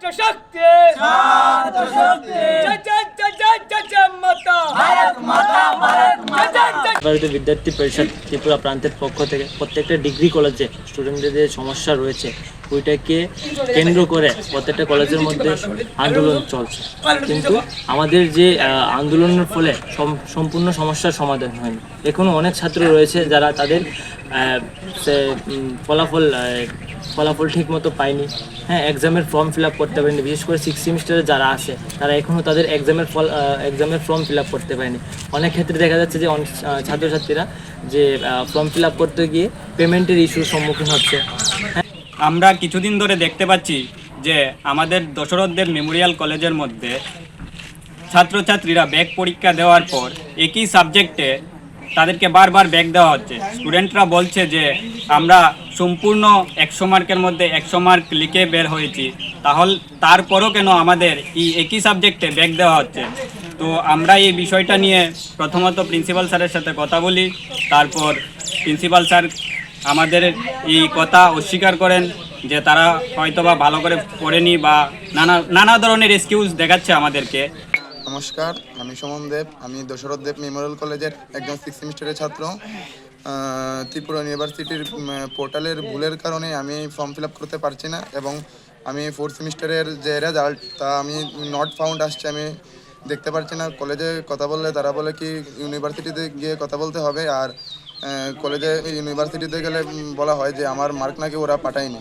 ছাত্র শক্তি জয় জয় জয় জয় জয় জয় মাতা ভারতীয় বিদ্যার্থী পরিষদ ত্রিপুরা প্রান্তের পক্ষ থেকে প্রত্যেকটা ডিগ্রি কলেজে স্টুডেন্টদের যে সমস্যা রয়েছে ওইটাকে কেন্দ্র করে প্রত্যেকটা কলেজের মধ্যে আন্দোলন চলছে, কিন্তু আমাদের যে আন্দোলনের ফলে সম্পূর্ণ সমস্যার সমাধান হয়নি। এখনও অনেক ছাত্র রয়েছে যারা তাদের ফলাফল ঠিক মতো পায়নি। হ্যাঁ, এক্সামের ফর্ম ফিল আপ করতে পারেনি। বিশেষ করে 6 সেমিস্টারে যারা আছে তারা এখনও তাদের এক্সামের ফর্ম ফিল আপ করতে পারেনি। অনেক ক্ষেত্রে দেখা যাচ্ছে যে অনেক ছাত্রছাত্রীরা যে ফর্ম ফিল আপ করতে গিয়ে পেমেন্টের ইস্যুর সম্মুখীন হচ্ছে। আমরা কিছুদিন ধরে দেখতে পাচ্ছি যে আমাদের দশরথদেব মেমোরিয়াল কলেজের মধ্যে ছাত্রছাত্রীরা ব্যাক পরীক্ষা দেওয়ার পর একই সাবজেক্টে তাদেরকে বারবার ব্যাক দেওয়া হচ্ছে। স্টুডেন্টরা বলছে যে আমরা সম্পূর্ণ 100 মার্কের মধ্যে 100 মার্ক লিখে বের হয়েছি, তারপরও কেন আমাদের এই একই সাবজেক্টে ব্যাক দেওয়া হচ্ছে। তো আমরা এই বিষয়টা নিয়ে প্রথমত প্রিন্সিপাল স্যারের সাথে কথা বলি। তারপর প্রিন্সিপাল স্যার আমাদের এই কথা অস্বীকার করেন যে তারা হয়তোবা ভালো করে পড়েনি বা নানা ধরনের এক্সকিউজ দেখাচ্ছে আমাদেরকে। নমস্কার, আমি সুমন দেব। আমি দশরথ দেব মেমোরিয়াল কলেজের একজন 6 সেমিস্টারের ছাত্র। ত্রিপুরা ইউনিভার্সিটির পোর্টালের ভুলের কারণে আমি ফর্ম ফিল আপ করতে পারছি না, এবং আমি 4 সেমিস্টারের যে রেজাল্ট তা আমি নট ফাউন্ড আসছে, আমি দেখতে পারছি না। কলেজে কথা বললে তারা বলে কি ইউনিভার্সিটিতে গিয়ে কথা বলতে হবে, আর কলেজে ইউনিভার্সিটিতে গেলে বলা হয় যে আমার মার্ক নাকি ওরা পাঠায়নি।